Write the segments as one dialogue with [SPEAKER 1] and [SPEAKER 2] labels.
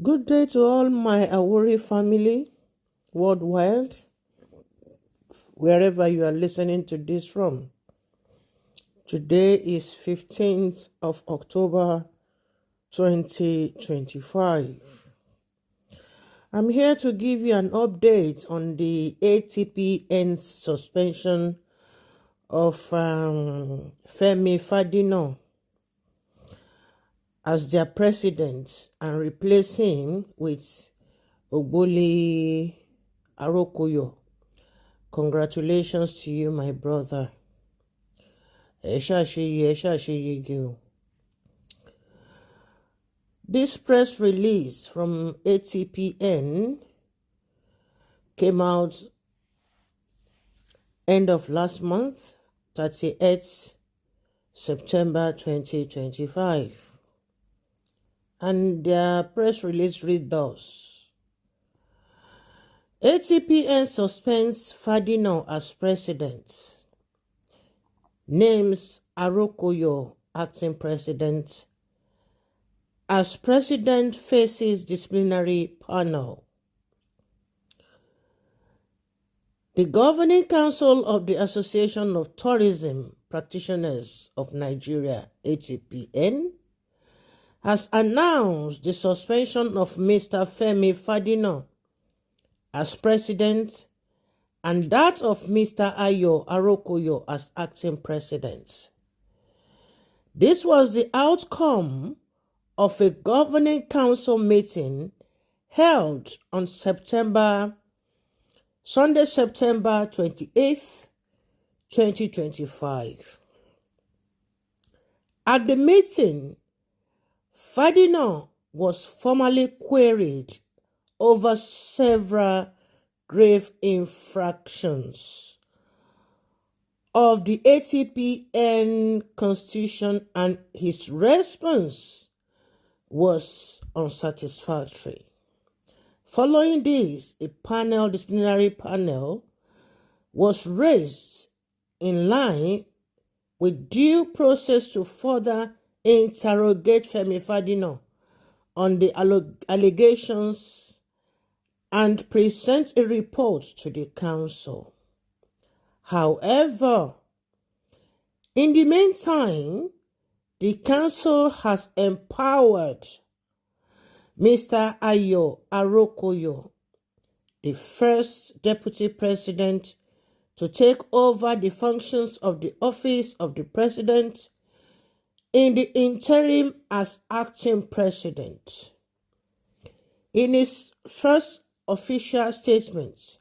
[SPEAKER 1] Good day to all my Awori family worldwide, wherever you are listening to this from. Today is 15th of October 2025. I'm here to give you an update on the ATPN's suspension of FEMI FADINA as their president and replace him with Ogboli Arokoyo. Congratulations to you, my brother. This press release from ATPN came out end of last month, 38th September 2025. And their press release reads thus: ATPN suspends FADINA as president, names Arokoyo acting president, as president faces disciplinary panel. The Governing Council of the Association of Tourism Practitioners of Nigeria, ATPN, has announced the suspension of Mr. Femi FADINA as president and that of Mr. Ayo Arokoyo as acting president. This was the outcome of a governing council meeting held on Sunday, September 28th, 2025. At the meeting, FADINA was formally queried over several grave infractions of the ATPN Constitution, and his response was unsatisfactory. Following this, a disciplinary panel was raised in line with due process to further interrogate Femi FADINA on the allegations and present a report to the council. However, in the meantime, the council has empowered Mr. Ayo Arokoyo, the first deputy president, to take over the functions of the office of the president in the interim as acting president. In his first official statement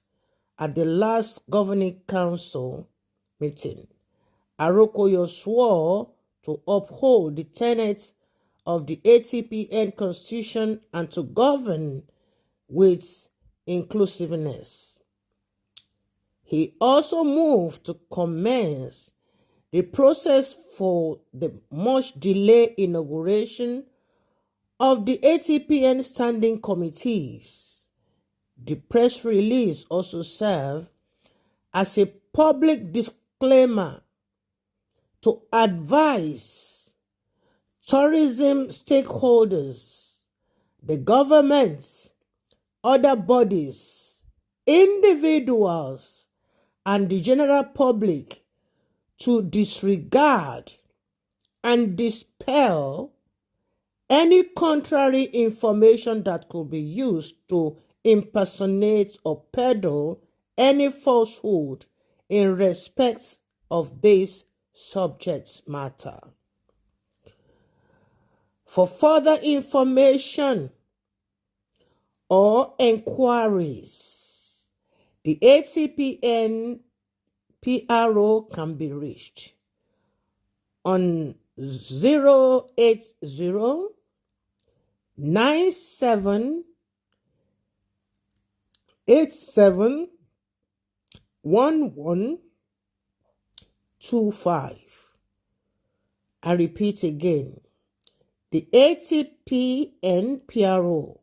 [SPEAKER 1] at the last governing council meeting, Arokoyo swore to uphold the tenets of the ATPN Constitution and to govern with inclusiveness. He also moved to commence the process for the much delayed inauguration of the ATPN standing committees. The press release also served as a public disclaimer to advise tourism stakeholders, the government, other bodies, individuals, and the general public to disregard and dispel any contrary information that could be used to impersonate or peddle any falsehood in respect of this subject matter. For further information or inquiries, the ATPN PRO can be reached on 080 97 87 1125. I repeat again, the ATPN PRO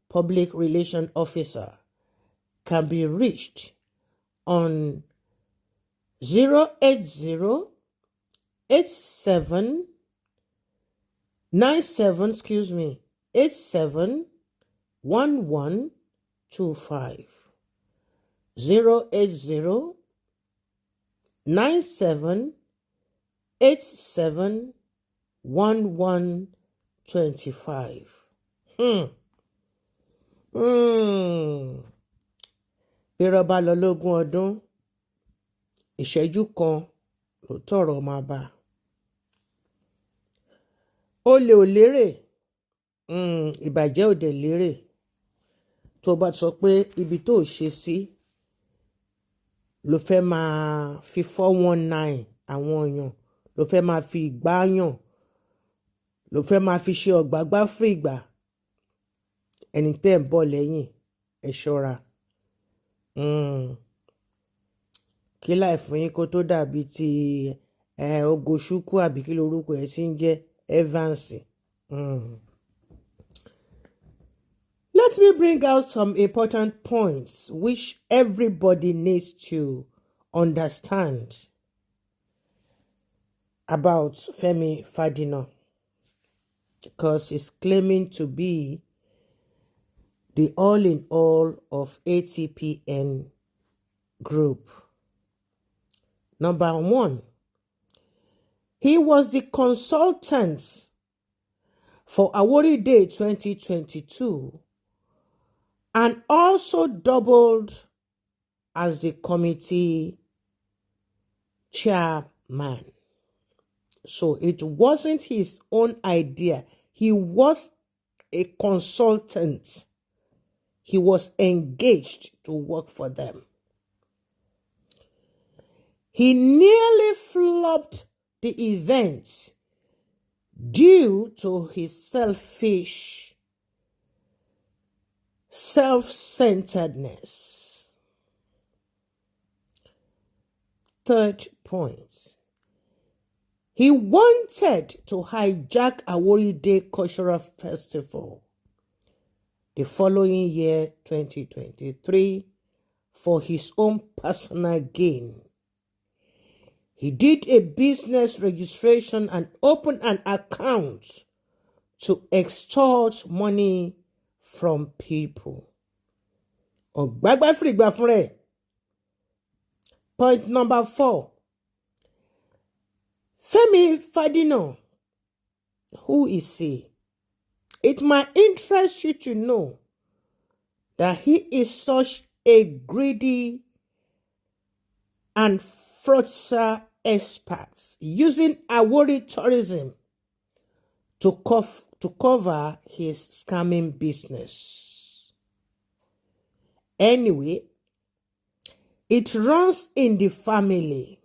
[SPEAKER 1] Public Relation Officer can be reached on 080 87 97 87 1125 080 97 87 1125. Bí rọ́bà lọ lógún ọdún, ìṣẹ́jú kan ló tọ̀rọ̀ máa bá. Olè ò lérè, ìbàjẹ́ ò dẹ̀ lérè. Tó bá sọ pé ibi tó ṣe sí ló fẹ́ máa fi 419 àwọn èèyàn, ló fẹ́ máa fi gbáyàn, ló fẹ́ máa fi ṣe ọ̀gbàgbà fírígbà, ẹni tẹ́ ń bọ̀ lẹ́yìn ẹ ṣọ́ra. Kí láì fún yín kó tó dàbí ti Ogoṣúkú àbí kí lorúkọ ẹ̀ sì ń jẹ́ Evans. Let me bring out some important points which everybody needs to understand about Femi FADINA, because he's claiming to be the all-in-all of ATPN group. Number one, he was the consultant for Awori Day 2022 and also doubled as the committee chairman. So it wasn't his own idea. He was a consultant. He was engaged to work for them. He nearly flopped the event due to his self-centeredness. Third point. He wanted to hijack Awori Day Cultural Festival the following year, 2023, for his own personal gain. He did a business registration and opened an account to extort money from people. Ógbàgbà Fírígbàagbàa fún rẹ̀. Point number 4. Femi FADINA, who is he? It might interest you to know that he is such a greedy and fraudster expert, using Awori tourism to cover his scamming business. Anyway, it runs in the family,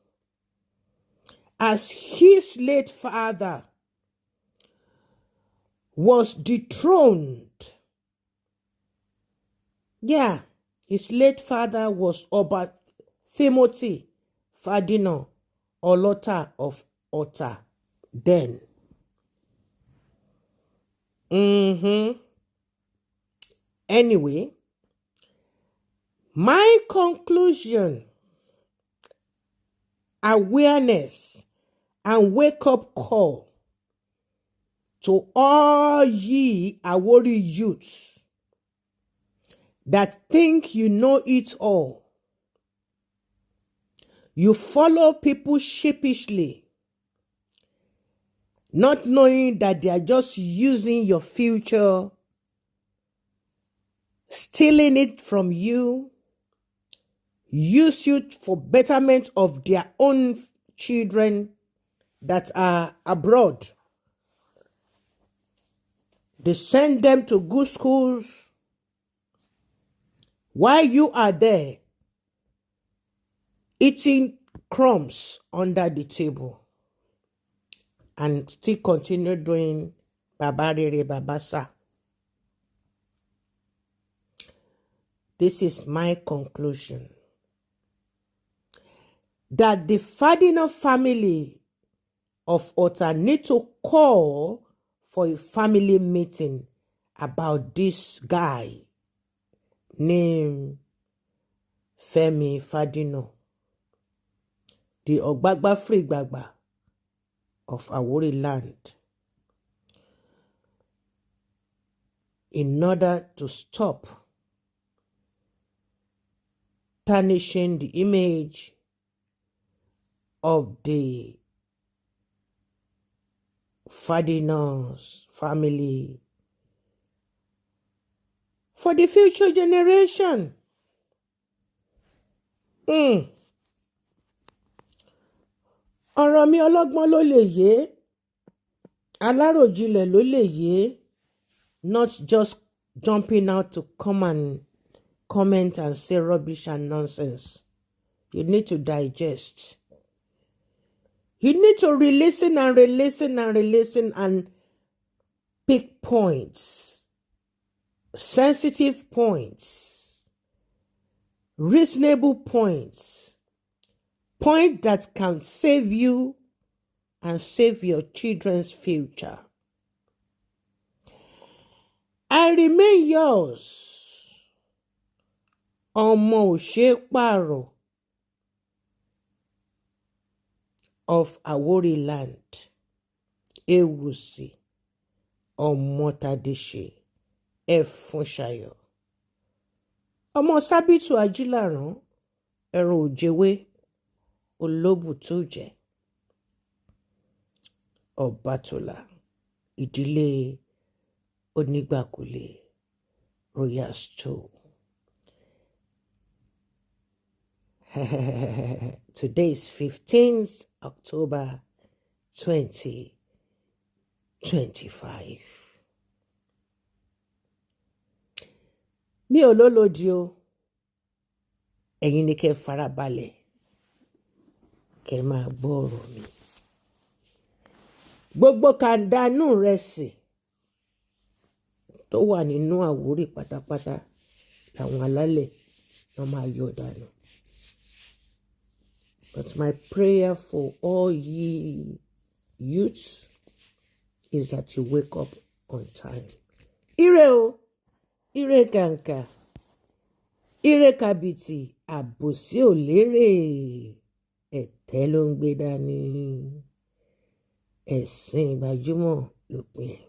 [SPEAKER 1] as his late father was dethroned. Yeah, his late father was Oba Timothy FADINA Olota of Ota then. Anyway, my conclusion, awareness, and wake-up call to all ye Awori youths that think you know it all. You follow people sheepishly, not knowing that they are just using your future, stealing it from you, use you for betterment of their own children that are abroad. They send them to good schools while you are there eating crumbs under the table and still continue doing babarere babasa. This is my conclusion. That the FADINA family of Ota need to call for a family meeting about this guy named Femi FADINA, the Ógbàgbà Fírígbàagbàa of Awori land. in order to stop tarnishing the image of the FADINA's family for the future generation. Ọ̀rọ̀ mi ọlọ́gbọ́n ló lè yé, aláròjinlẹ̀ ló lè yé, not just jumping out to come and comment and say rubbish and nonsense. You need to digest. You need to re-listen and re-listen and re-listen and pick points, sensitive points, reasonable points, points that can save you and save your children's future. I remain yours. Ọmọ Òṣèpàrọ̀ of Àwórì land, Ewusi, Ọmọtadéṣe, Ẹfúnṣayọ̀. Ọmọ Sábìtù Ajílàrán, ẹran òjèwé, Olóbùtújẹ, Ọbàtólá, ìdílé Onígbàkulé, Royal Stool. Today is 15th October 2025. Mi ò lólòdì o, ẹ̀yin ni kẹ́ farabalẹ̀, kẹ́ máa gbọ́ ọ̀rọ̀ mi. Gbogbo kàndánù rẹsì tó wà nínú Àwórì pátápátá làwọn alálẹ̀ wọ́n máa yọ dànù. But my prayer for all ye youths is that you wake up on time. Ire o, ire kànkà, ire kàbìtì, àbòsí ò lérè, ẹ̀tẹ́ ló ń gbé dání, ẹ̀sìn gbajúmọ̀ lópin ẹ̀.